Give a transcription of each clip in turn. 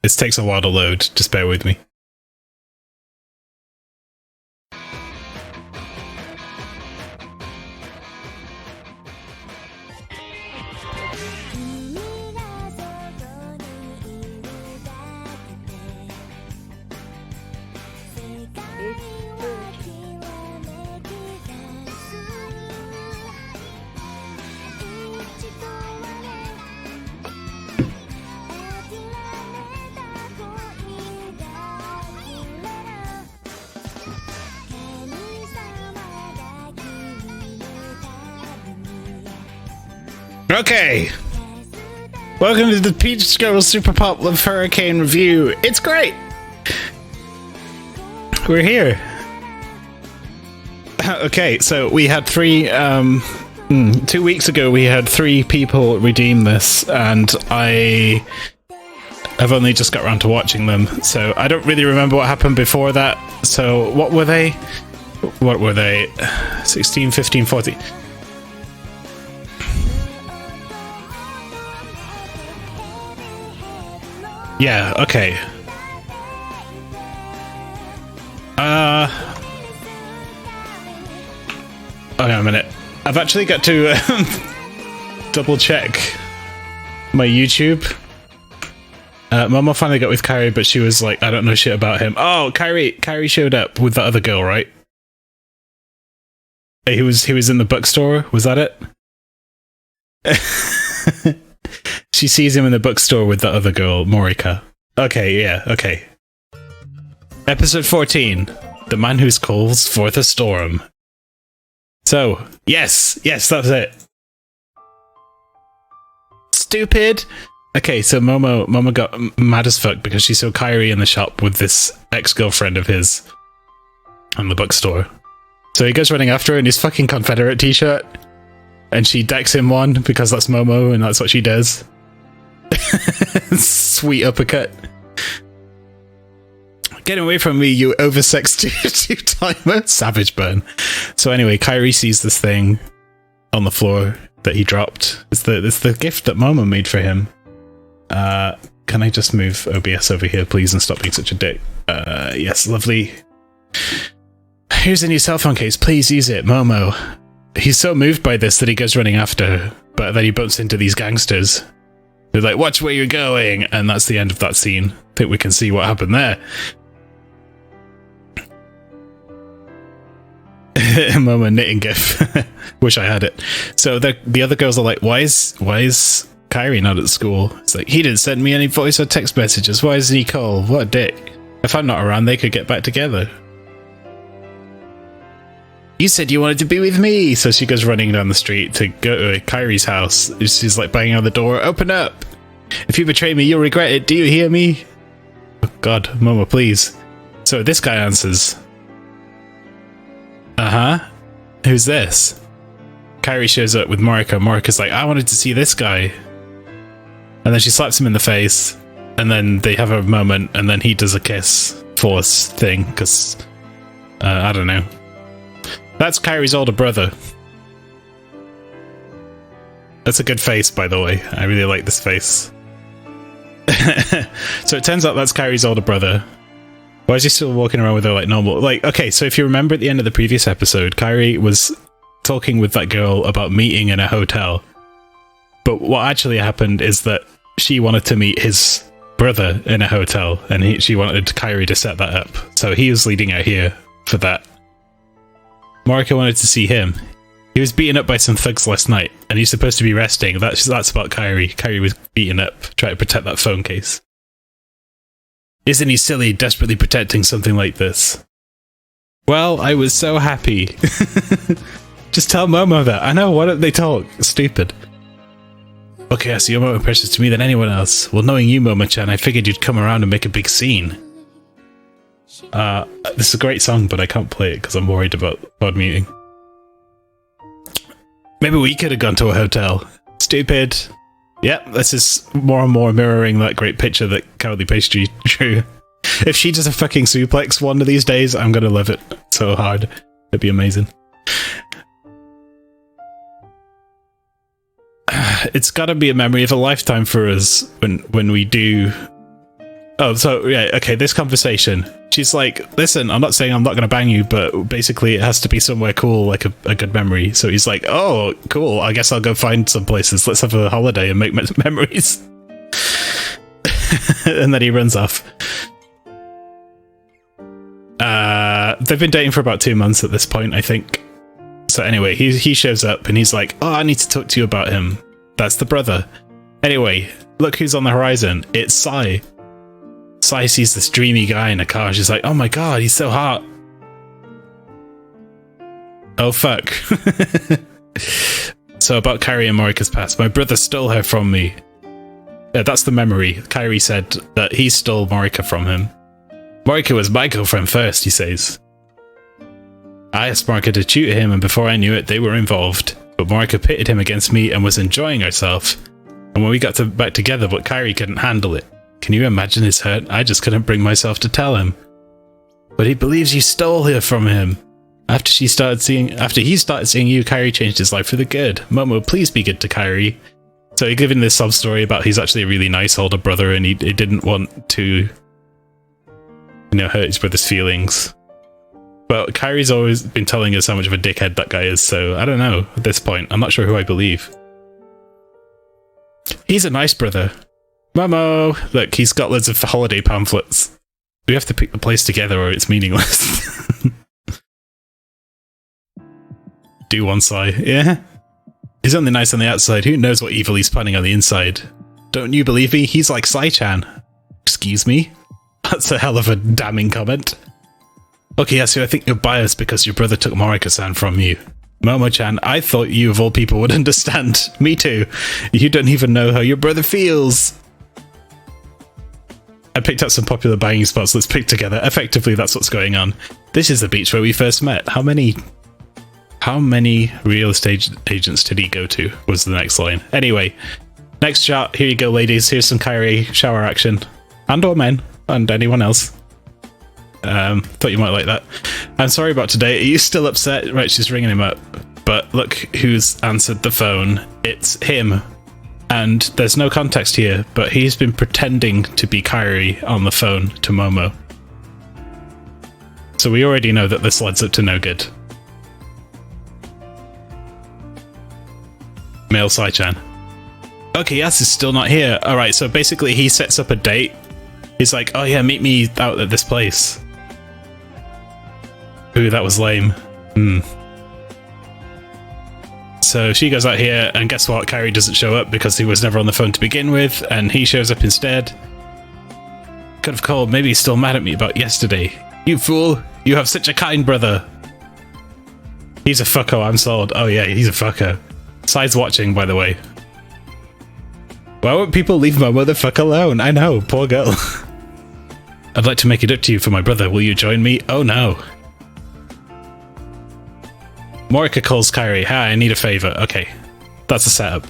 This takes a while to load, just bear with me. Okay, welcome to the Peach Girl Super Pop Love Hurricane review. It's great. We're here. Okay, so we had 2 weeks ago we had 3 people redeem this, and I have only just got around to watching them, so I don't really remember what happened before that. So what were they? 16, 15, 14. Yeah, okay. Hang on a minute. I've actually got to double check my YouTube. Mama finally got with Kyrie, but she was like, I don't know shit about him. Oh, Kyrie showed up with that other girl, right? He was in the bookstore, was that it? She sees him in the bookstore with the other girl, Morika. Okay, yeah, okay. Episode 14. The Man Who Calls Forth a Storm. So, yes, that's it. Stupid! Okay, so Momo got mad as fuck because she saw Kyrie in the shop with this ex-girlfriend of his in the bookstore. So he goes running after her in his fucking Confederate t-shirt, and she decks him one because that's Momo and that's what she does. Sweet uppercut. Get away from me, you oversexed two-timer. Savage burn. So anyway, Kyrie sees this thing on the floor that he dropped. It's the gift that Momo made for him. Can I just move OBS over here, please, and stop being such a dick? Yes, lovely. Here's a new cell phone case. Please use it, Momo. He's so moved by this that he goes running after her, but then he bumps into these gangsters. They're like, watch where you're going, and that's the end of that scene. I think we can see what happened there. Momo knitting gif. Wish I had it. So the other girls are like, why is Kyrie not at school? It's like, he didn't send me any voice or text messages. Why isn't he call? What a dick. If I'm not around, they could get back together. You said you wanted to be with me! So she goes running down the street to go to Kyrie's house. She's like banging on the door. Open up! If you betray me, you'll regret it. Do you hear me? Oh god, Momo, please. So this guy answers. Uh-huh. Who's this? Kyrie shows up with Morika. Morika's like, I wanted to see this guy. And then she slaps him in the face. And then they have a moment, and then he does a kiss force thing, because I don't know. That's Kyrie's older brother. That's a good face, by the way. I really like this face. So it turns out that's Kyrie's older brother. Why is he still walking around with her like normal? Like, okay, so if you remember at the end of the previous episode, Kyrie was talking with that girl about meeting in a hotel. But what actually happened is that she wanted to meet his brother in a hotel, and she wanted Kyrie to set that up. So he was leading her here for that. Morika wanted to see him. He was beaten up by some thugs last night, and he's supposed to be resting. That's about Kyrie. Kyrie was beaten up, trying to protect that phone case. Isn't he silly, desperately protecting something like this? Well, I was so happy. Just tell Momo that. I know, why don't they talk? Stupid. Okay, so you're more precious to me than anyone else. Well, knowing you, Momo-chan, I figured you'd come around and make a big scene. This is a great song, but I can't play it because I'm worried about pod muting. Maybe we could have gone to a hotel. Stupid. Yep, this is more and more mirroring that great picture that Cowardly Pastry drew. If she does a fucking suplex one of these days, I'm gonna love it so hard. It'd be amazing. It's gotta be a memory of a lifetime for us when we do Oh, so, yeah, okay, this conversation. She's like, listen, I'm not saying I'm not going to bang you, but basically it has to be somewhere cool, like a good memory. So he's like, oh, cool, I guess I'll go find some places. Let's have a holiday and make memories. And then he runs off. They've been dating for about 2 months at this point, I think. So anyway, he shows up and he's like, oh, I need to talk to you about him. That's the brother. Anyway, look who's on the horizon. It's Sai. Sai sees this dreamy guy in a car. She's like, oh my god, he's so hot. Oh fuck. So about Kairi and Marika's past. My brother stole her from me. Yeah, that's the memory. Kairi said that he stole Marika from him. Marika was my girlfriend first, he says. I asked Marika to tutor him, and before I knew it, they were involved. But Marika pitted him against me and was enjoying herself. And when we got back together, but Kairi couldn't handle it. Can you imagine his hurt? I just couldn't bring myself to tell him. But he believes you stole her from him. After he started seeing you, Kairi changed his life for the good. Momo, please be good to Kairi. So he's giving this sub story about he's actually a really nice older brother and he didn't want to, hurt his brother's feelings. But Kairi's always been telling us how much of a dickhead that guy is, so I don't know at this point. I'm not sure who I believe. He's a nice brother. Momo! Look, he's got loads of holiday pamphlets. We have to pick the place together or it's meaningless. Do one Sai. Yeah. He's only nice on the outside. Who knows what evil he's planning on the inside? Don't you believe me? He's like Sai-chan. Excuse me? That's a hell of a damning comment. Okay, Yasu, I think you're biased because your brother took Marika-san from you. Momo-chan, I thought you of all people would understand. Me too. You don't even know how your brother feels. I picked up some popular banging spots. Let's pick together. Effectively, that's what's going on. This is the beach where we first met. How many real estate agents did he go to? Was the next line. Anyway, next shot. Here you go, ladies. Here's some Kairi shower action. And or men. And anyone else. Thought you might like that. I'm sorry about today. Are you still upset? Right, she's ringing him up. But look who's answered the phone. It's him. And there's no context here, but he's been pretending to be Kairi on the phone to Momo. So we already know that this leads up to no good. Male Sai-chan. Okay, Yas is still not here. Alright, so basically he sets up a date. He's like, oh yeah, meet me out at this place. Ooh, that was lame. So she goes out here, and guess what? Kairi doesn't show up because he was never on the phone to begin with, and he shows up instead. Could have called. Maybe he's still mad at me about yesterday. You fool! You have such a kind brother! He's a fucko, I'm sold. Oh yeah, he's a fucko. Sai's watching, by the way. Why won't people leave Momo the fuck alone? I know, poor girl. I'd like to make it up to you for my brother. Will you join me? Oh no. Marika calls Kairi. Hi, I need a favor. Okay, that's a setup.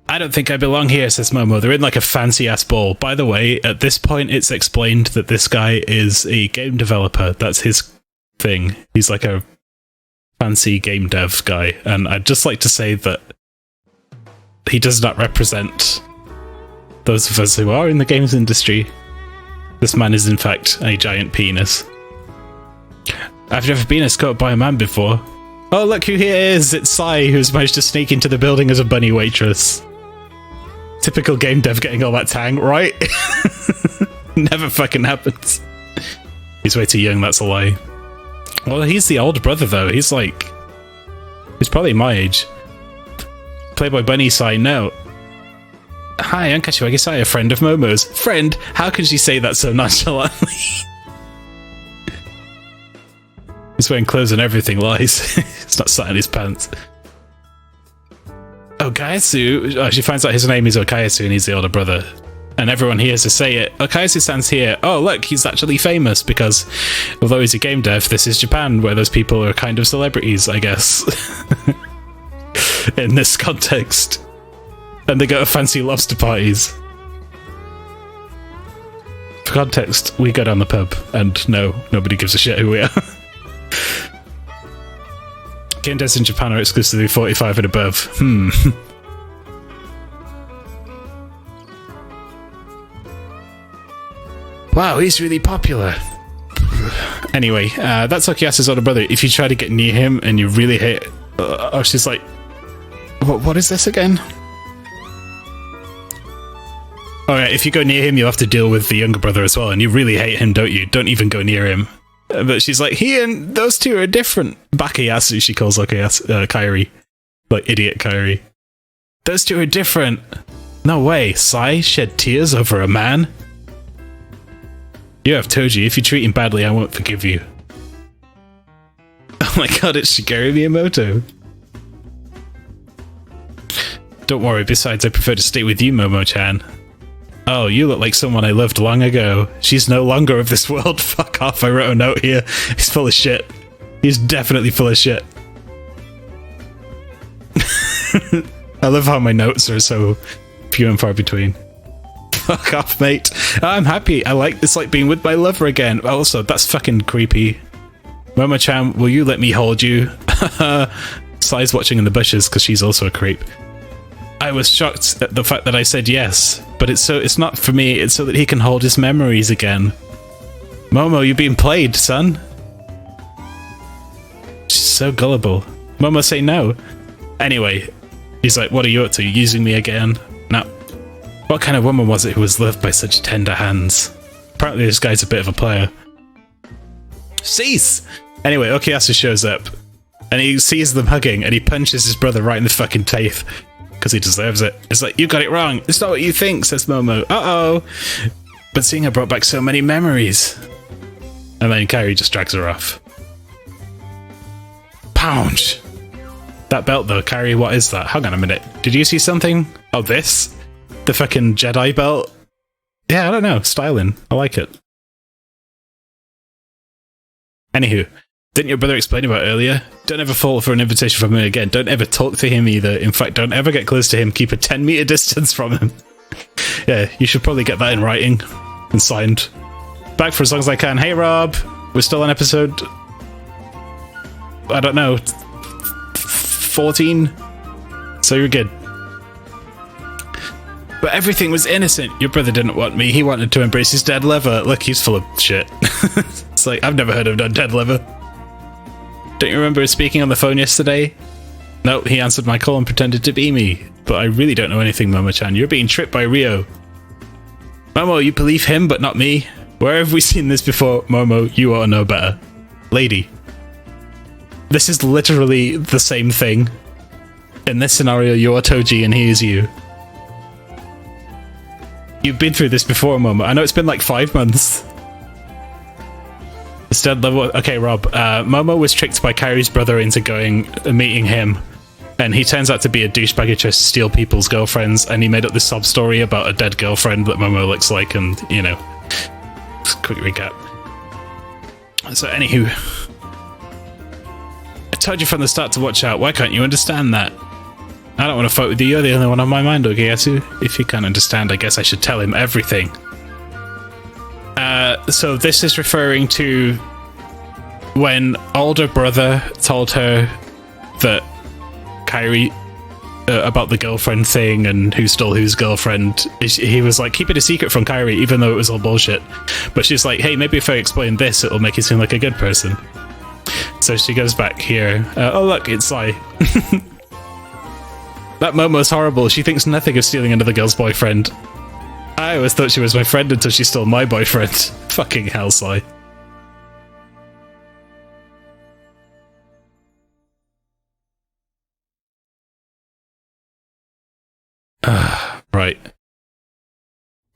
I don't think I belong here, says Momo. They're in like a fancy-ass ball. By the way, at this point, it's explained that this guy is a game developer. That's his thing. He's like a fancy game dev guy. And I'd just like to say that he does not represent those of us who are in the games industry. This man is, in fact, a giant penis. I've never been escorted by a man before. Oh, look who here is! It's Sai, who's managed to sneak into the building as a bunny waitress. Typical game dev getting all that tang, right? Never fucking happens. He's way too young, that's a lie. Well, he's the older brother, though. He's probably my age. Playboy Bunny Sai, no. Hi, I'm Kashiwagi Sai, a friend of Momo's. Friend? How can she say that so nonchalantly? He's wearing clothes and everything, lies. It's not sat in his pants. Okayasu. Oh, she finds out his name is Okayasu and he's the older brother. And everyone hears her say it. Okayasu stands here. Oh, look, he's actually famous because although he's a game dev, this is Japan where those people are kind of celebrities, I guess. In this context. And they go to fancy lobster parties. For context, we go down the pub and no, nobody gives a shit who we are. Game devs in Japan are exclusively 45 and above. Wow, he's really popular. Anyway, that's Okuyasa's older brother. If you try to get near him and you really hate... oh, she's like... What is this again? Alright, if you go near him, you'll have to deal with the younger brother as well, and you really hate him, don't you? Don't even go near him. But she's like, he and those two are different. Bakayasu, she calls Kairi. Like, idiot Kairi. Those two are different. No way, Sai shed tears over a man? You have Toji. If you treat him badly, I won't forgive you. Oh my god, it's Shigeru Miyamoto. Don't worry, besides I prefer to stay with you, Momo-chan. Oh, you look like someone I loved long ago. She's no longer of this world. Fuck off, I wrote a note here. He's full of shit. He's definitely full of shit. I love how my notes are so few and far between. Fuck off, mate. I'm happy. I like this, like being with my lover again. Also, that's fucking creepy. Momo-chan, will you let me hold you? Sai's watching in the bushes because she's also a creep. I was shocked at the fact that I said yes, but it's not for me, it's so that he can hold his memories again. Momo, you're being played, son. She's so gullible. Momo, say no. Anyway, he's like, what are you up to? Using me again? Now, what kind of woman was it who was loved by such tender hands? Apparently this guy's a bit of a player. Cease! Anyway, Okuyasu shows up, and he sees them hugging, and he punches his brother right in the fucking teeth. Because he deserves it. It's like, you got it wrong. It's not what you think, says Momo. Uh-oh. But seeing her brought back so many memories. And then Kairi just drags her off. Pounce. That belt though, Kairi, what is that? Hang on a minute. Did you see something? Oh, this? The fucking Jedi belt? Yeah, I don't know. Styling. I like it. Anywho. Didn't your brother explain about earlier? Don't ever fall for an invitation from him again. Don't ever talk to him either. In fact, don't ever get close to him. Keep a 10-meter distance from him. Yeah, you should probably get that in writing and signed. Back for as long as I can. Hey, Rob. We're still on episode... I don't know. 14? So you're good. But everything was innocent. Your brother didn't want me. He wanted to embrace his dead lover. Look, he's full of shit. It's like, I've never heard of a dead lover. Don't you remember speaking on the phone yesterday? No, he answered my call and pretended to be me. But I really don't know anything, Momo-chan. You're being tricked by Rio. Momo, you believe him, but not me? Where have we seen this before? Momo, you ought to know better. Lady. This is literally the same thing. In this scenario, you're Toji and he is you. You've been through this before, Momo. I know it's been like 5 months. Instead, okay, Rob. Momo was tricked by Kairi's brother into going meeting him, and he turns out to be a douchebag who tries to steal people's girlfriends. And he made up this sob story about a dead girlfriend that Momo looks like, and you know, quick recap. So, anywho, I told you from the start to watch out. Why can't you understand that? I don't want to fight with you. You're the only one on my mind, Okuyasu. If you can't understand, I guess I should tell him everything. So this is referring to when older brother told her that Kairi about the girlfriend thing and who stole whose girlfriend. He was like, keep it a secret from Kairi, even though it was all bullshit. But she's like, hey, maybe if I explain this, it'll make you seem like a good person. So she goes back here. Oh look, it's Sai. That Momo's horrible. She thinks nothing of stealing another girl's boyfriend. I always thought she was my friend until she stole my boyfriend. Fucking hell, Sai. Right.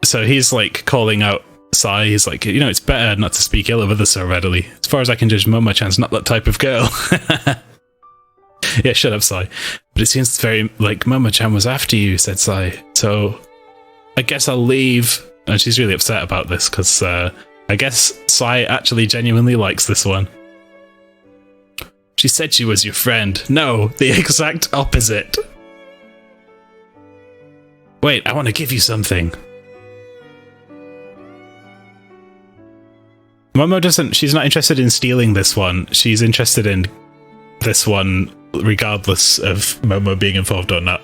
So he's like calling out Sai. He's like, you know, it's better not to speak ill of others so readily. As far as I can judge, Momo-chan's not that type of girl. Yeah, shut up, Sai. But it seems very like Momo-chan was after you, said Sai. So I guess I'll leave. And she's really upset about this because I guess Sai actually genuinely likes this one. She said she was your friend. No, the exact opposite. Wait, I want to give you something. Momo doesn't... She's not interested in stealing this one. She's interested in this one regardless of Momo being involved or not.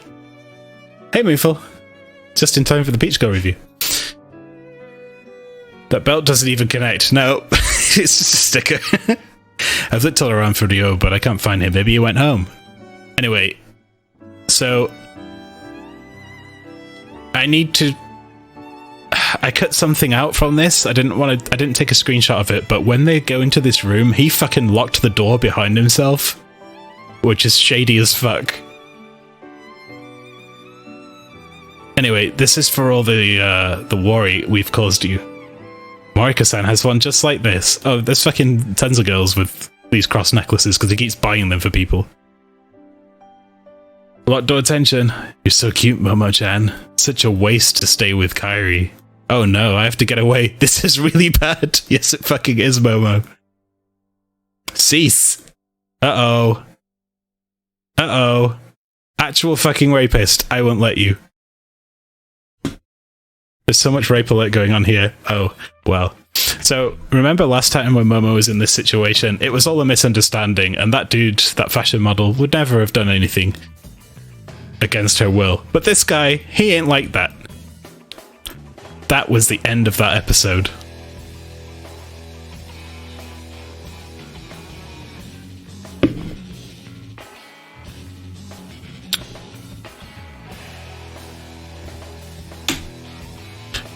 Hey, Moofle. Just in time for the Peach Girl review. That belt doesn't even connect. No, it's just a sticker. I've looked all around for Rio, but I can't find him. Maybe he went home. Anyway, so I need to. I cut something out from this. I didn't take a screenshot of it, but when they go into this room, he fucking locked the door behind himself, which is shady as fuck. Anyway, this is for all the worry we've caused you. Morika-san has one just like this. Oh, there's fucking tons of girls with these cross necklaces because he keeps buying them for people. Locked door tension. You're so cute, Momo-chan. Such a waste to stay with Kairi. Oh no, I have to get away. This is really bad. Yes, it fucking is, Momo. Cease. Uh-oh. Uh-oh. Actual fucking rapist. I won't let you. There's so much rape alert going on here. Oh, well. So, remember last time when Momo was in this situation? It was all a misunderstanding, and that dude, that fashion model, would never have done anything against her will. But this guy, he ain't like that. That was the end of that episode.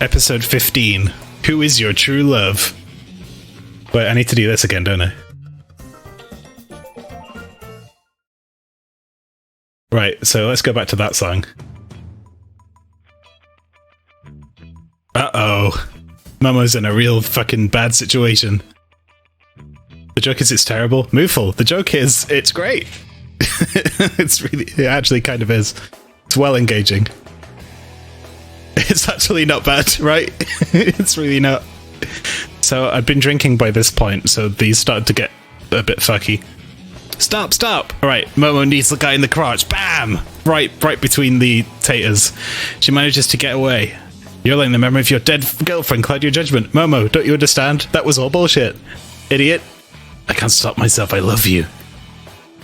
Episode 15. Who is your true love? Wait, I need to do this again, don't I? Right, so let's go back to that song. Uh-oh. Momo's in a real fucking bad situation. The joke is it's terrible. Mooful. The joke is it's great. It actually kind of is. It's well engaging. It's actually not bad, right? It's really not. So I've been drinking by this point, so these started to get a bit fucky. Stop, stop! Alright, Momo needs the guy in the crotch. Bam! Right between the taters. She manages to get away. You're letting the memory of your dead girlfriend cloud your judgment. Momo, don't you understand? That was all bullshit. Idiot. I can't stop myself, I love you.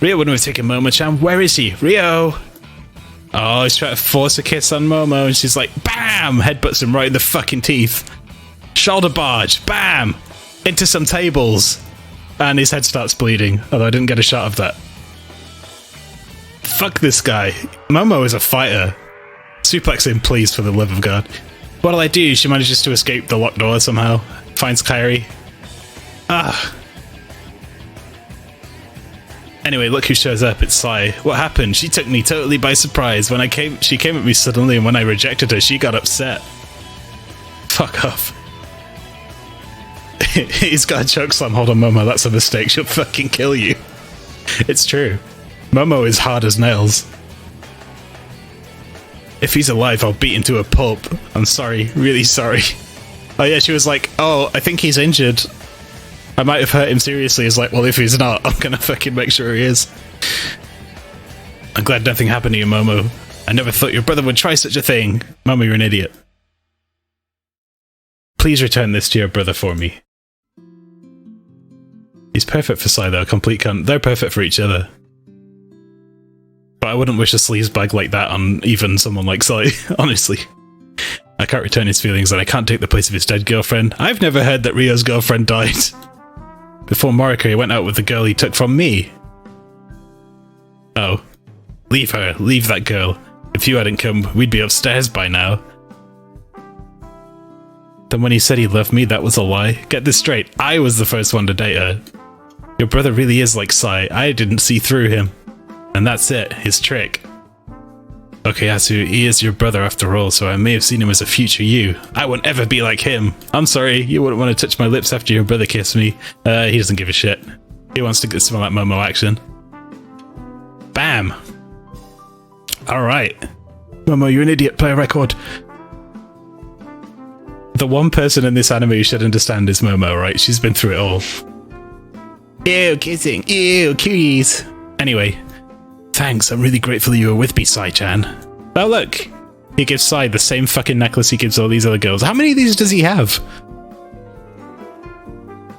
Rio wouldn't have taken Momo-chan. Where is he? Rio! Oh, he's trying to force a kiss on Momo, and she's like, BAM! Headbutts him right in the fucking teeth. Shoulder barge. BAM! Into some tables. And his head starts bleeding, although I didn't get a shot of that. Fuck this guy. Momo is a fighter. Suplex him, please, for the love of God. What'll I do? She manages to escape the locked door somehow. Finds Kairi. Ah. Anyway, look who shows up. It's Sai. What happened? She took me totally by surprise. When she came at me suddenly, and when I rejected her, she got upset. Fuck off. He's got a chokeslam. Hold on, Momo. That's a mistake. She'll fucking kill you. It's true. Momo is hard as nails. If he's alive, I'll beat him to a pulp. I'm sorry. Really sorry. Oh yeah, she was like, oh, I think he's injured. I might have hurt him seriously. It's like, well, if he's not, I'm gonna fucking make sure he is. I'm glad nothing happened to you, Momo. I never thought your brother would try such a thing. Momo, you're an idiot. Please return this to your brother for me. He's perfect for Sai, though. Complete cunt. They're perfect for each other. But I wouldn't wish a sleazebag like that on even someone like Sai, honestly. I can't return his feelings and I can't take the place of his dead girlfriend. I've never heard that Rio's girlfriend died. Before Morika, he went out with the girl he took from me. Oh. Leave her. Leave that girl. If you hadn't come, we'd be upstairs by now. Then when he said he loved me, that was a lie. Get this straight. I was the first one to date her. Your brother really is like Sai. I didn't see through him. And that's it. His trick. Okay, Asu, he is your brother after all, so I may have seen him as a future you. I won't ever be like him. I'm sorry, you wouldn't want to touch my lips after your brother kissed me. He doesn't give a shit. He wants to get some of that Momo action. Bam! Alright. Momo, you're an idiot. Play a record. The one person in this anime who should understand is Momo, right? She's been through it all. Ew, kissing. Ew, cuties. Anyway. Thanks, I'm really grateful you were with me, Sai-chan. Oh look! He gives Sai the same fucking necklace he gives all these other girls. How many of these does he have?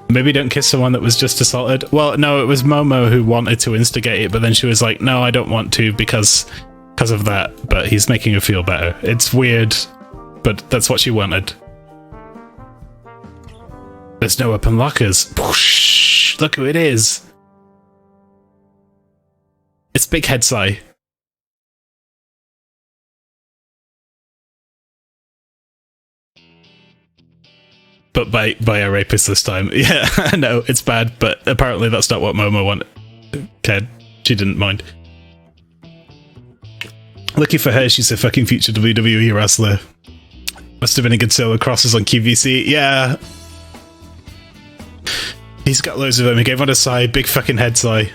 Maybe don't kiss someone that was just assaulted. Well, no, it was Momo who wanted to instigate it, but then she was like, no, I don't want to because of that. But he's making her feel better. It's weird, but that's what she wanted. There's no open lockers. Whoosh, look who it is. It's Big Head Sai. But by a rapist this time. Yeah, I know, it's bad, but apparently that's not what Momo wanted. Cared. She didn't mind. Lucky for her, she's a fucking future WWE wrestler. Must have been a good sale of crosses on QVC. Yeah. He's got loads of them. He gave one to Sai, Big fucking Head Sai.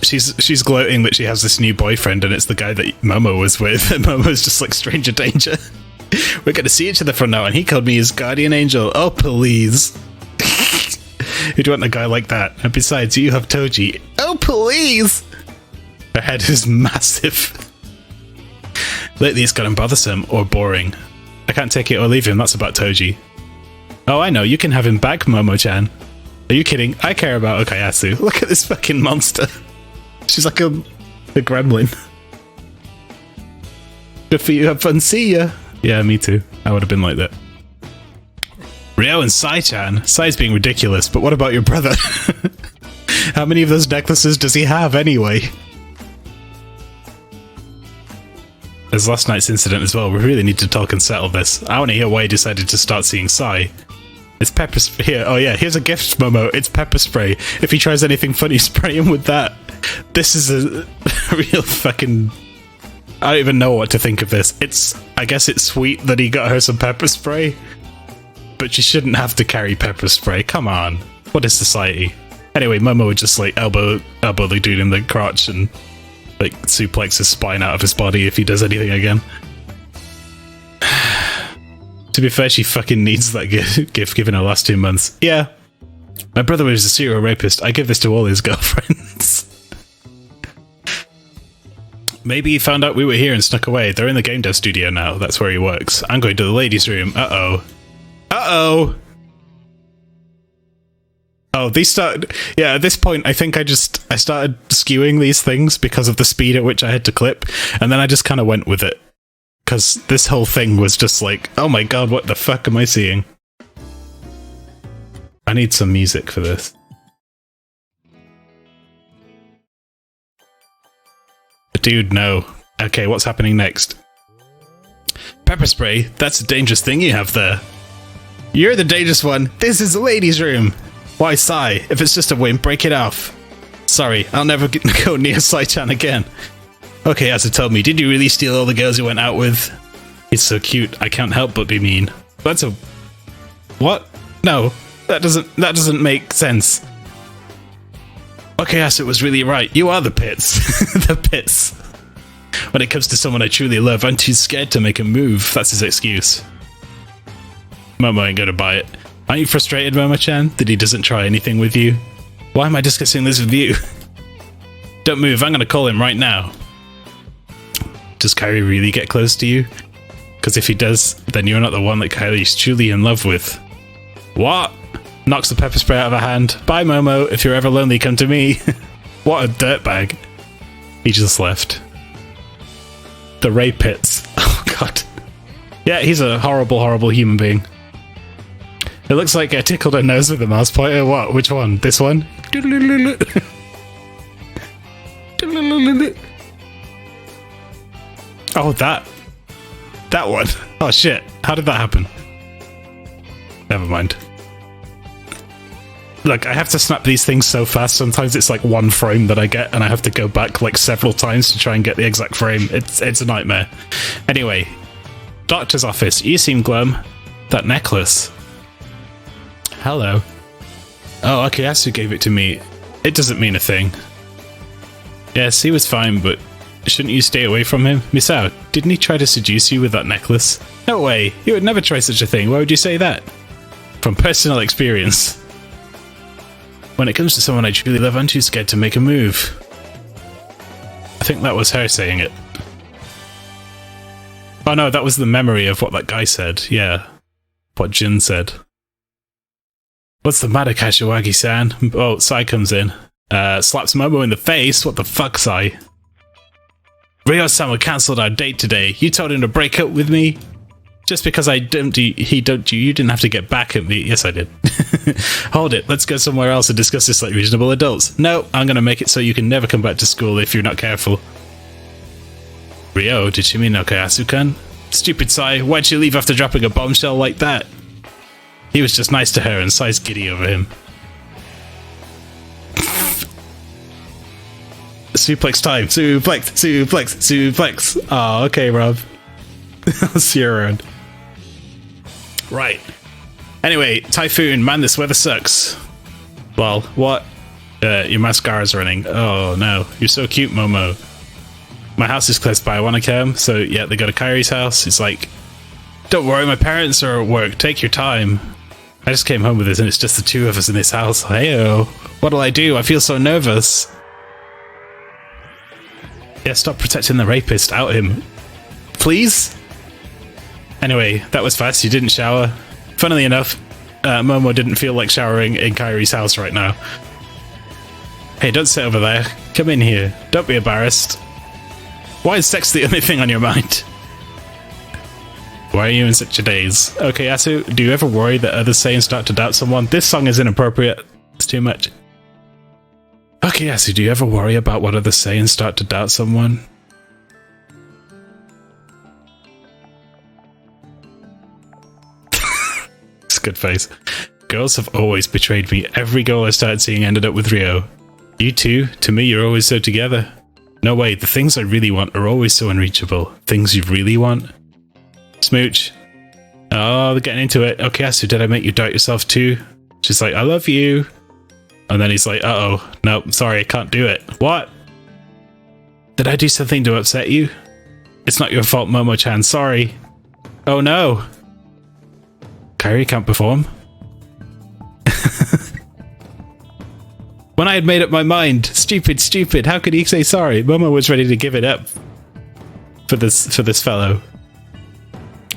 She's gloating that she has this new boyfriend and it's the guy that Momo was with. And Momo's just like stranger danger. We're gonna see each other from now on. He called me his guardian angel. Oh, please. Who'd want a guy like that? And besides, you have Toji. Oh, please. Her head is massive. Lately it's gotten bothersome or boring. I can't take it or leave him. That's about Toji. Oh, I know. You can have him back, Momo-chan. Are you kidding? I care about Okayasu. Look at this fucking monster. She's like a gremlin. Good for you. Have fun. See ya. Yeah, me too. I would have been like that. Ryo and Sai-chan. Sai's being ridiculous, but what about your brother? How many of those necklaces does he have anyway? There's last night's incident as well. We really need to talk and settle this. I want to hear why he decided to start seeing Sai. It's pepper spray. Here, oh yeah, here's a gift, Momo. It's pepper spray. If he tries anything funny, spray him with that. This is a real fucking... I don't even know what to think of this. I guess it's sweet that he got her some pepper spray, but she shouldn't have to carry pepper spray. Come on. What is society? Anyway, Momo would just like elbow the dude in the crotch and like suplex his spine out of his body if he does anything again. To be fair, she fucking needs that gift given her last 2 months. Yeah. My brother was a serial rapist. I give this to all his girlfriends. Maybe he found out we were here and snuck away. They're in the game dev studio now. That's where he works. I'm going to the ladies' room. Uh-oh. Uh-oh! Oh, these started... Yeah, at this point, I think I started skewing these things because of the speed at which I had to clip, and then I just kind of went with it. Because this whole thing was just like, oh my god, what the fuck am I seeing? I need some music for this. Dude, no. Okay, what's happening next? Pepper spray? That's a dangerous thing you have there. You're the dangerous one. This is the ladies' room. Why, Sai? If it's just a wimp, break it off. Sorry, I'll never go near Sai-chan again. Okay, as it told me, did you really steal all the girls you went out with? He's so cute, I can't help but be mean. That's a... What? No, that doesn't make sense. Okay, Asa was really right. You are the pits. The pits. When it comes to someone I truly love, I'm too scared to make a move. That's his excuse. Momo ain't gonna buy it. Aren't you frustrated, Momo-chan, that he doesn't try anything with you? Why am I discussing this with you? Don't move, I'm gonna call him right now. Does Kairi really get close to you? Because if he does, then you're not the one that Kairi's truly in love with. What? Knocks the pepper spray out of her hand. Bye, Momo. If you're ever lonely, come to me. What a dirtbag. He just left. The Ray Pits. Oh, God. Yeah, he's a horrible, horrible human being. It looks like I tickled her nose with a mouse pointer. What? Which one? This one? Oh, that one. Oh, shit. How did that happen? Never mind. Look, I have to snap these things so fast, sometimes it's like one frame that I get, and I have to go back like several times to try and get the exact frame. It's a nightmare. Anyway, doctor's office. You seem glum. That necklace. Hello. Oh, Akayasu gave it to me. It doesn't mean a thing. Yes, he was fine, but shouldn't you stay away from him? Misao, didn't he try to seduce you with that necklace? No way. He would never try such a thing. Why would you say that? From personal experience. When it comes to someone I truly love, I'm too scared to make a move. I think that was her saying it. Oh no, that was the memory of what that guy said. Yeah. What Jin said. What's the matter, Kashiwagi-san? Oh, Sai comes in. Slaps Momo in the face. What the fuck, Sai? Ryo-sama cancelled our date today. You told him to break up with me? Just because I dumped you, you didn't have to get back at me. Yes, I did. Hold it. Let's go somewhere else and discuss this like reasonable adults. No, I'm going to make it so you can never come back to school if you're not careful. Ryo, did she mean Okayasu-kun? Stupid Sai, why'd she leave after dropping a bombshell like that? He was just nice to her and Sai's giddy over him. Suplex time. Suplex, suplex, suplex. Oh, okay, Rob. I'll see you around. Right. Anyway, Typhoon, man, this weather sucks. Well, what? Your mascara's running. Oh, no. You're so cute, Momo. My house is close by. I want to come. So, yeah, they go to Kairi's house. It's like, don't worry, my parents are at work. Take your time. I just came home with this, and it's just the two of us in this house. Hey-oh. What'll I do? I feel so nervous. Yeah, stop protecting the rapist. Out him. Please? Anyway, that was fast. You didn't shower. Funnily enough, Momo didn't feel like showering in Kairi's house right now. Hey, don't sit over there. Come in here. Don't be embarrassed. Why is sex the only thing on your mind? Why are you in such a daze? Okay, Asu, do you ever worry that others say and start to doubt someone? This song is inappropriate. It's too much. Okay, Asu, do you ever worry about what others say and start to doubt someone? It's a good face. Girls have always betrayed me. Every girl I started seeing ended up with Ryo. You too? To me, you're always so together. No way, the things I really want are always so unreachable. Things you really want? Smooch. Oh, they're getting into it. Okay, Asu, did I make you doubt yourself too? She's like, I love you. And then he's like, uh-oh. No, sorry, I can't do it. What? Did I do something to upset you? It's not your fault, Momo-chan. Sorry. Oh no. Kairi can't perform. When I had made up my mind. Stupid, stupid. How could he say sorry? Momo was ready to give it up for this fellow.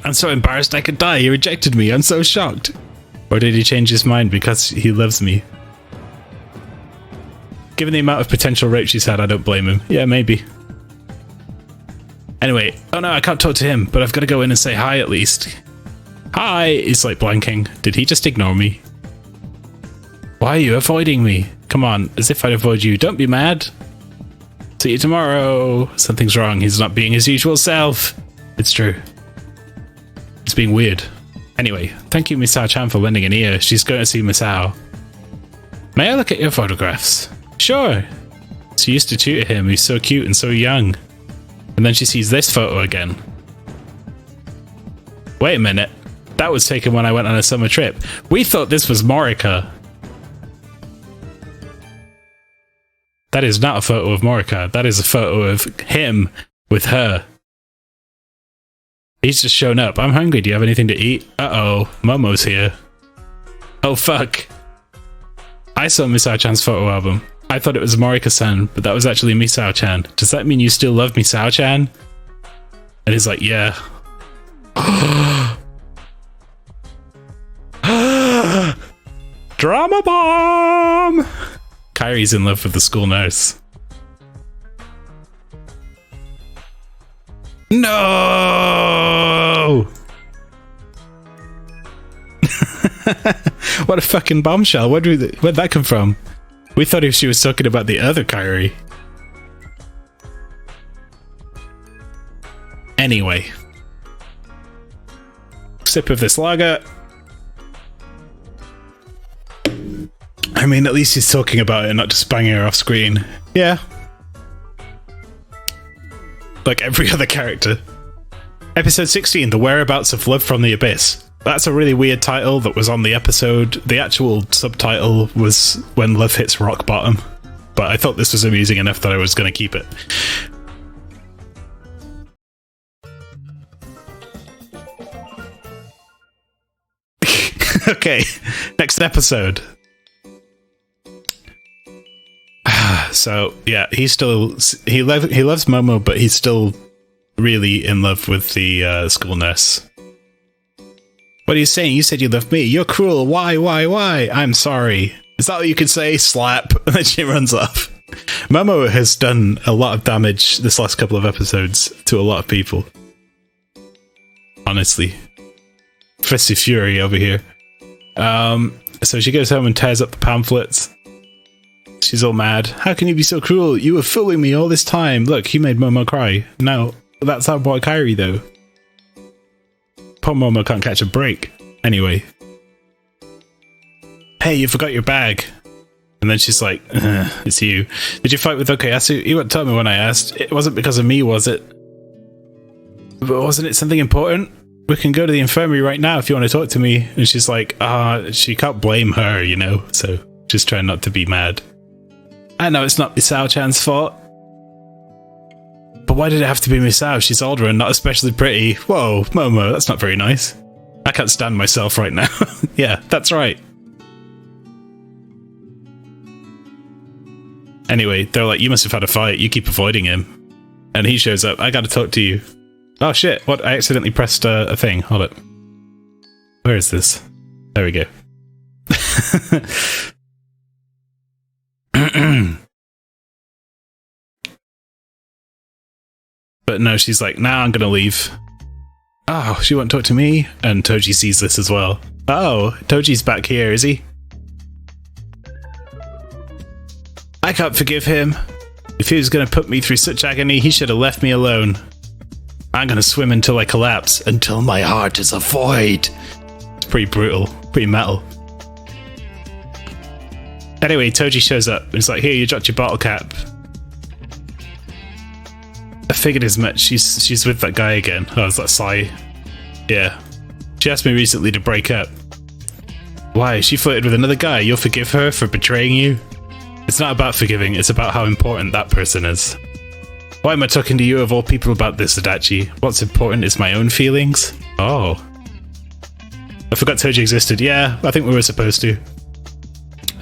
I'm so embarrassed I could die. He rejected me. I'm so shocked. Or did he change his mind because he loves me? Given the amount of potential rape she's had, I don't blame him. Yeah, maybe. Anyway, oh no, I can't talk to him, but I've got to go in and say hi at least. Hi! He's like blanking. Did he just ignore me? Why are you avoiding me? Come on, as if I'd avoid you. Don't be mad. See you tomorrow. Something's wrong. He's not being his usual self. It's true. It's being weird. Anyway, thank you Misao-chan for lending an ear. She's going to see Misao. May I look at your photographs? Sure. She used to tutor him. He's so cute and so young. And then she sees this photo again. Wait a minute. That was taken when I went on a summer trip. We thought this was Morika. That is not a photo of Morika. That is a photo of him with her. He's just shown up. I'm hungry. Do you have anything to eat? Uh-oh. Momo's here. Oh, fuck. I saw Misao-chan's photo album. I thought it was Morika-san, but that was actually Misao-chan. Does that mean you still love Misao-chan? And he's like, yeah. Drama bomb! Kairi's in love with the school nurse. No! What a fucking bombshell. Where'd that come from? We thought she was talking about the other Kairi. Anyway. Sip of this lager. I mean, at least he's talking about it, not just banging her off screen. Yeah. Like every other character. Episode 16, The Whereabouts of Love from the Abyss. That's a really weird title that was on the episode. The actual subtitle was When Love Hits Rock Bottom. But I thought this was amusing enough that I was going to keep it. Okay, next episode. So yeah, he loves Momo, but he's still really in love with the school nurse. What are you saying? You said you loved me. You're cruel. Why? I'm sorry. Is that what you could say? Slap. And then she runs off. Momo has done a lot of damage this last couple of episodes to a lot of people. Honestly. Festive Fury over here. So she goes home and tears up the pamphlets. She's all mad. How can you be so cruel? You were fooling me all this time. Look, you made Momo cry. Now, that's our boy Kairi, though. Poor Momo can't catch a break. Anyway. Hey, you forgot your bag. And then she's like, it's you. Did you fight with Okuyasu? You wouldn't tell me when I asked. It wasn't because of me, was it? But wasn't it something important? We can go to the infirmary right now if you want to talk to me. And she's like, she can't blame her, you know? So just trying not to be mad. I know it's not Misao-chan's fault. But why did it have to be Misao? She's older and not especially pretty. Whoa, Momo, that's not very nice. I can't stand myself right now. Yeah, that's right. Anyway, they're like, you must have had a fight. You keep avoiding him. And he shows up. I gotta talk to you. Oh shit, what? I accidentally pressed a thing. Hold it. Where is this? There we go. But no, she's like, nah, I'm gonna leave. Oh, she won't talk to me? And Toji sees this as well. Oh, Toji's back here, is he? I can't forgive him. If he was gonna put me through such agony, he should have left me alone. I'm gonna swim until I collapse, until my heart is a void. It's pretty brutal, pretty metal. Anyway, Toji shows up and it's like, here, you dropped your bottle cap. I figured as much. She's with that guy again. Oh, is that Sai? Yeah. She asked me recently to break up. Why? She flirted with another guy. You'll forgive her for betraying you? It's not about forgiving, it's about how important that person is. Why am I talking to you of all people about this, Adachi? What's important is my own feelings? Oh. I forgot Toji existed. Yeah, I think we were supposed to.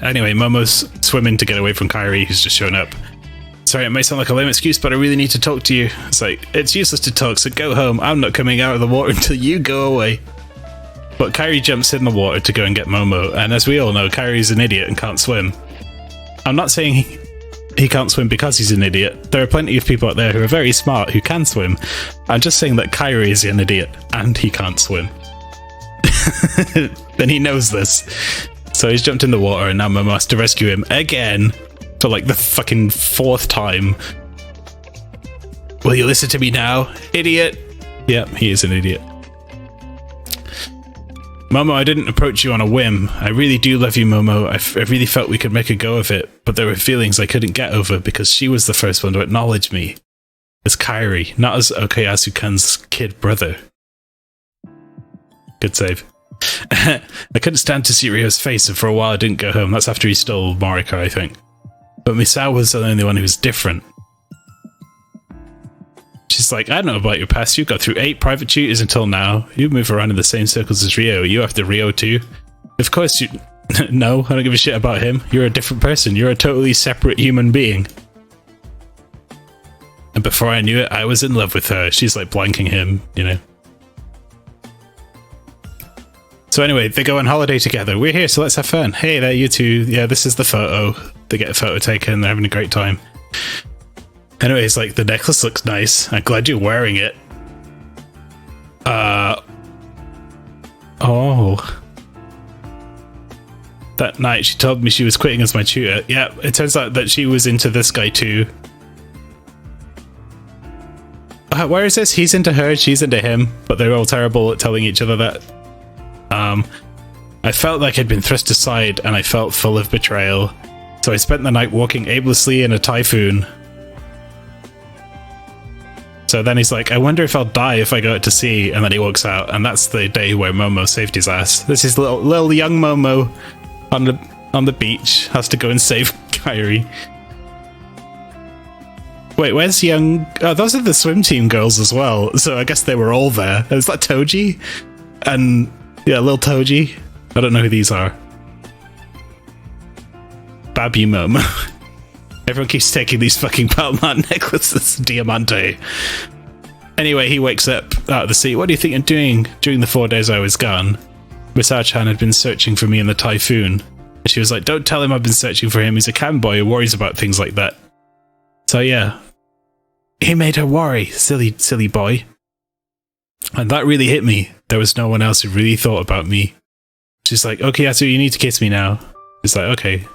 Anyway, Momo's swimming to get away from Kairi, who's just shown up. Sorry, it may sound like a lame excuse, but I really need to talk to you. It's like, it's useless to talk, so go home. I'm not coming out of the water until you go away. But Kairi jumps in the water to go and get Momo, and as we all know, Kairi's an idiot and can't swim. I'm not saying he can't swim because he's an idiot. There are plenty of people out there who are very smart who can swim. I'm just saying that Kairi is an idiot and he can't swim. Then he knows this. So he's jumped in the water and now Momo has to rescue him again for like the fucking 4th time. Will you listen to me now, idiot? Yep, he is an idiot. Momo, I didn't approach you on a whim. I really do love you, Momo. I really felt we could make a go of it, but there were feelings I couldn't get over because she was the first one to acknowledge me. As Kairi, not as Okuyasu-kun's kid brother. Good save. I couldn't stand to see Ryo's face, and for a while I didn't go home. That's after he stole Marika, I think. But Misao was the only one who was different. She's like, I don't know about your past. You got through 8 private tutors until now. You move around in the same circles as Ryo. You after Ryo too? Of course you... No, I don't give a shit about him. You're a different person. You're a totally separate human being. And before I knew it, I was in love with her. She's like blanking him, you know. So anyway, they go on holiday together. We're here, so let's have fun. Hey there, you two. Yeah, this is the photo. They get a photo taken. They're having a great time. Anyway, it's like, the necklace looks nice. I'm glad you're wearing it. Oh. That night, she told me she was quitting as my tutor. Yeah, it turns out that she was into this guy too. Where is this? He's into her, she's into him, but they're all terrible at telling each other that. I felt like I'd been thrust aside and I felt full of betrayal. So I spent the night walking aimlessly in a typhoon. So then he's like, I wonder if I'll die if I go out to sea, and then he walks out, and that's the day where Momo saved his ass. This is little young Momo on the beach, has to go and save Kairi. Wait, where's young... Oh, those are the swim team girls as well, so I guess they were all there. Is that Toji? And, yeah, little Toji. I don't know who these are. Baby Momo. Everyone keeps taking these fucking Palmat necklaces, Diamante. Anyway, he wakes up out of the sea. What do you think you're doing during the 4 days I was gone? Misao-chan had been searching for me in the typhoon. And she was like, don't tell him I've been searching for him. He's a cam boy who worries about things like that. So yeah. He made her worry, silly boy. And that really hit me. There was no one else who really thought about me. She's like, Okuyasu, you need to kiss me now. It's like, okay.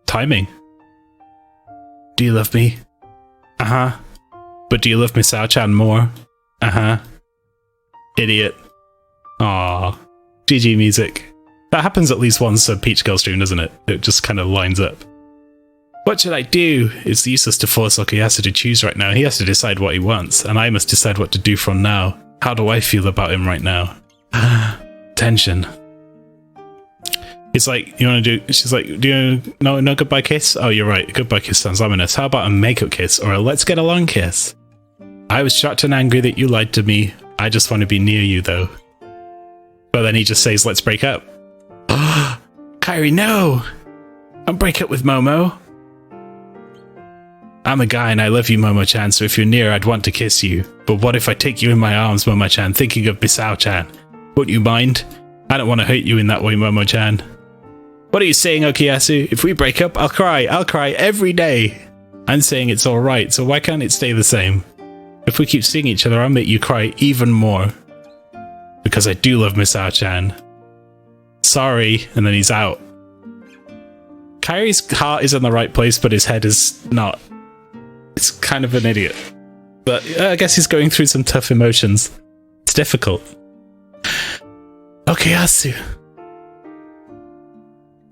Timing. Do you love me? Uh-huh. But do you love Misao-chan more? Uh-huh. Idiot. Aww. GG music. That happens at least once a Peach Girl stream, doesn't it? It just kind of lines up. What should I do? It's useless to force Okuyasu to choose right now. He has to decide what he wants, and I must decide what to do from now. How do I feel about him right now? Tension. It's like, you want to do... She's like, do you... No goodbye kiss? Oh, you're right. A goodbye kiss sounds ominous. How about a makeup kiss or a let's get along kiss? I was shocked and angry that you lied to me. I just want to be near you, though. But then he just says, let's break up. Kairi, no! Don't break up with Momo. I'm a guy and I love you, Momo-chan, so if you're near, I'd want to kiss you. But what if I take you in my arms, Momo-chan, thinking of Misao-chan? Won't you mind? I don't want to hurt you in that way, Momo-chan. What are you saying, Okuyasu? If we break up, I'll cry. I'll cry every day. I'm saying it's alright, so why can't it stay the same? If we keep seeing each other, I'll make you cry even more. Because I do love Misao-chan. Sorry, and then he's out. Kairi's heart is in the right place, but his head is not. It's kind of an idiot. But I guess he's going through some tough emotions. It's difficult. Okuyasu.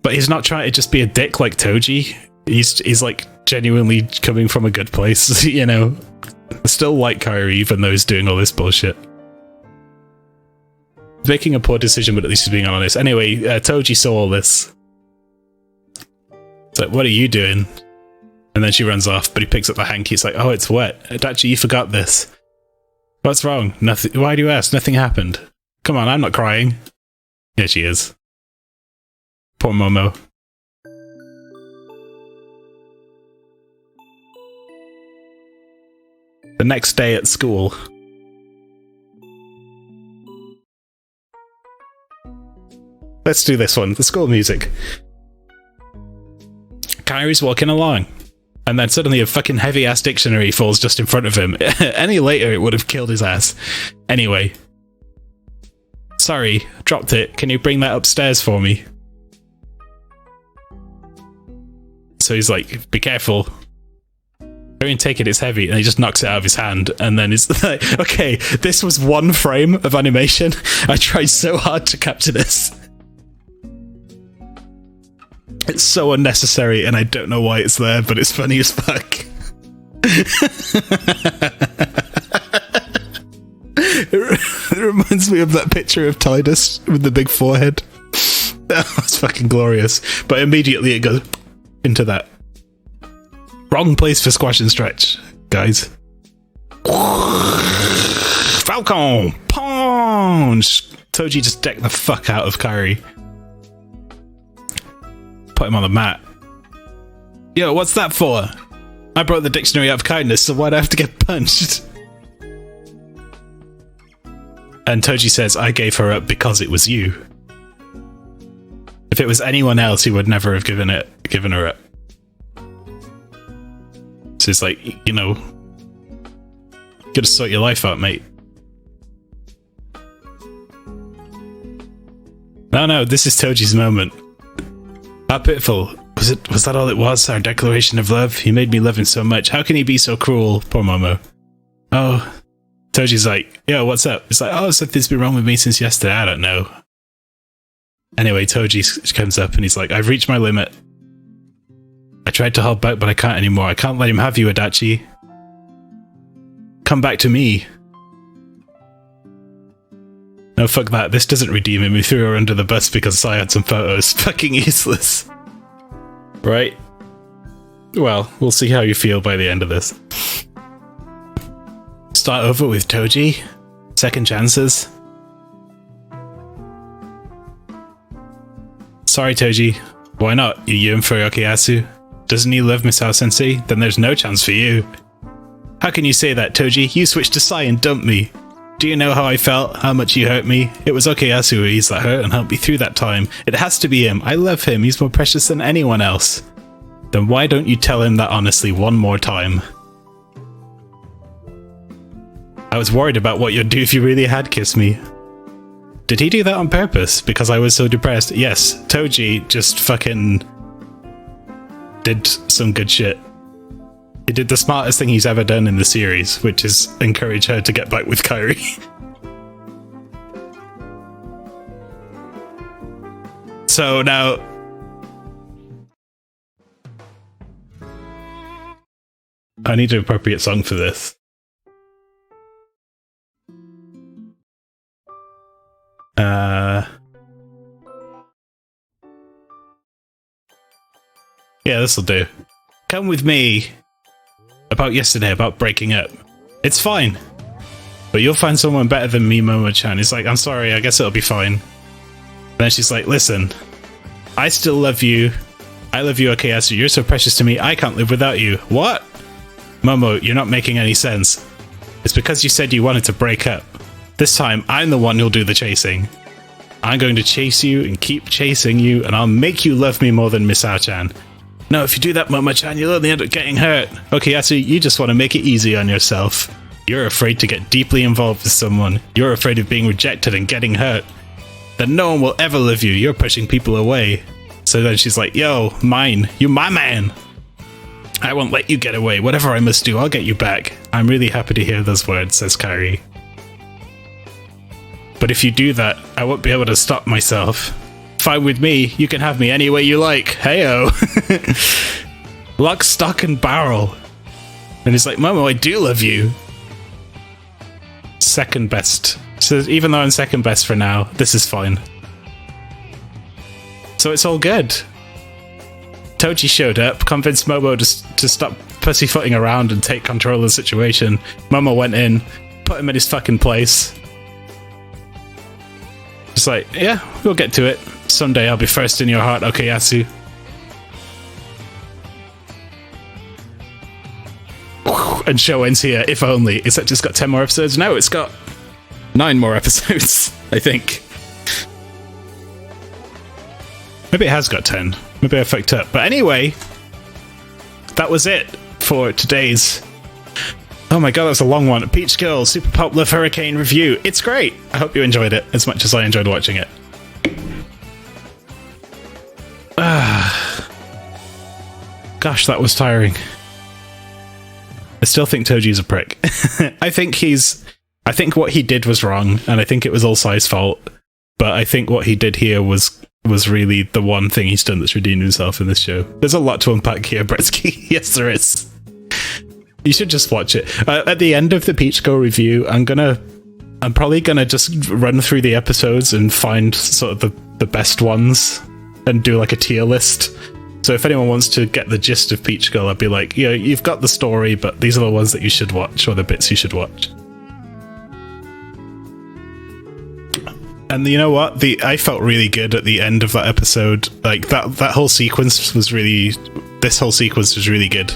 But he's not trying to just be a dick like Toji. He's like genuinely coming from a good place, you know. I still like Kairi even though he's doing all this bullshit. He's making a poor decision, but at least he's being honest. Anyway, Toji saw all this. It's like, what are you doing? And then she runs off, but he picks up the hanky. It's like, oh, it's wet. Adachi, you forgot this. What's wrong? Nothing. Why do you ask? Nothing happened. Come on, I'm not crying. Yeah, she is. Poor Momo. The next day at school. Let's do this one. The school music. Kairi's walking along. And then suddenly a fucking heavy-ass dictionary falls just in front of him. Any later, it would have killed his ass. Anyway. Sorry, dropped it. Can you bring that upstairs for me? So he's like, be careful. Don't take it, it's heavy. And he just knocks it out of his hand. And then it's like, okay, this was one frame of animation. I tried so hard to capture this. It's so unnecessary, and I don't know why it's there, but it's funny as fuck. It reminds me of that picture of Tidus with the big forehead. That's fucking glorious. But immediately it goes into that. Wrong place for squash and stretch, guys. Falcon! Punch! Toji just decked the fuck out of Kairi. Put him on the mat. Yo, what's that for? I brought the dictionary out of kindness, so why'd I have to get punched? And Toji says, I gave her up because it was you. If it was anyone else, he would never have given her up. So it's like, you know, you gotta sort your life out, mate. No, this is Toji's moment. How pitiful. Was that all it was? Our declaration of love? He made me love him so much. How can he be so cruel? Poor Momo. Oh. Toji's like, yo, what's up? It's like, oh, something's been wrong with me since yesterday. I don't know. Anyway, Toji comes up and he's like, I've reached my limit. I tried to hold back, but I can't anymore. I can't let him have you, Adachi. Come back to me. No, fuck that. This doesn't redeem him. We threw her under the bus because I had some photos. Fucking useless. Right? Well, we'll see how you feel by the end of this. Start over with Toji. Second chances. Sorry, Toji. Why not? You yearn for Okuyasu? Doesn't he love Misao-sensei? Then there's no chance for you. How can you say that, Toji? You switched to Sai and dumped me. Do you know how I felt? How much you hurt me? It was Okuyasu who eased that hurt and helped me through that time. It has to be him. I love him. He's more precious than anyone else. Then why don't you tell him that honestly one more time? I was worried about what you'd do if you really had kissed me. Did he do that on purpose? Because I was so depressed? Yes, Toji just fucking did some good shit. He did the smartest thing he's ever done in the series, which is encourage her to get back with Kairi. So now... I need an appropriate song for this. Yeah, this'll do. Come with me. About yesterday, about breaking up. It's fine. But you'll find someone better than me, Momo-chan. He's like, I'm sorry, I guess it'll be fine. And then she's like, listen, I still love you. I love you, Okayasu. You're so precious to me, I can't live without you. What? Momo, you're not making any sense. It's because you said you wanted to break up. This time, I'm the one who'll do the chasing. I'm going to chase you and keep chasing you, and I'll make you love me more than Misao-chan. No, if you do that, Momo-chan, you'll only end up getting hurt. Okayasu, you just want to make it easy on yourself. You're afraid to get deeply involved with someone. You're afraid of being rejected and getting hurt. Then no one will ever love you. You're pushing people away. So then she's like, yo, mine. You're my man. I won't let you get away. Whatever I must do, I'll get you back. I'm really happy to hear those words, says Kairi. But if you do that, I won't be able to stop myself. Fine with me, you can have me any way you like. Heyo. Lock, stock, and barrel. And he's like, Momo, I do love you. Second best. So even though I'm second best for now, this is fine. So it's all good. Toji showed up, convinced Momo to stop pussyfooting around and take control of the situation. Momo went in, put him in his fucking place. Just like, yeah, we'll get to it. Someday I'll be first in your heart, Okayasu. And show ends here, if only. Except it's got 10 more episodes. No, it's got 9 more episodes, I think. Maybe it has got 10. Maybe I fucked up. But anyway, that was it for today's... Oh my god, that was a long one. Peach Girl Super Pop Love Hurricane review. It's great. I hope you enjoyed it as much as I enjoyed watching it. Gosh, that was tiring. I still think Toji's a prick. I think what he did was wrong, and I think it was all Sai's fault. But I think what he did here was really the one thing he's done that's redeemed himself in this show. There's a lot to unpack here, Bretsky. Yes, there is. You should just watch it. At the end of the Peach Girl review, I'm probably gonna just run through the episodes and find sort of the best ones and do like a tier list. So if anyone wants to get the gist of Peach Girl, I'd be like, you know, you've got the story, but these are the ones that you should watch, or the bits you should watch. And you know what? I felt really good at the end of that episode. Like that whole sequence was really. This whole sequence was really good.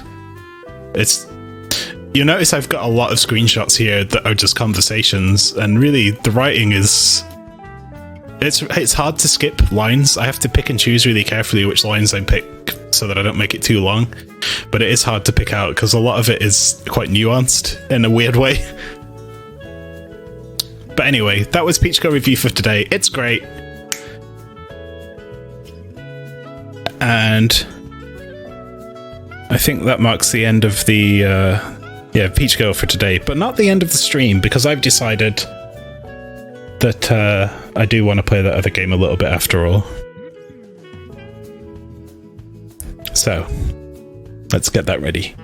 You notice I've got a lot of screenshots here that are just conversations, and really the writing is. It's hard to skip lines. I have to pick and choose really carefully which lines I pick so that I don't make it too long. But it is hard to pick out because a lot of it is quite nuanced in a weird way. But anyway, that was Peach Girl review for today. It's great. And I think that marks the end of the Peach Girl for today, but not the end of the stream, because I've decided that I do want to play that other game a little bit after all. So, let's get that ready.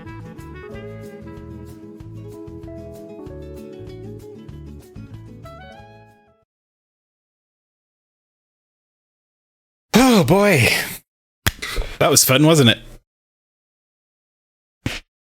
Oh boy. That was fun, wasn't it?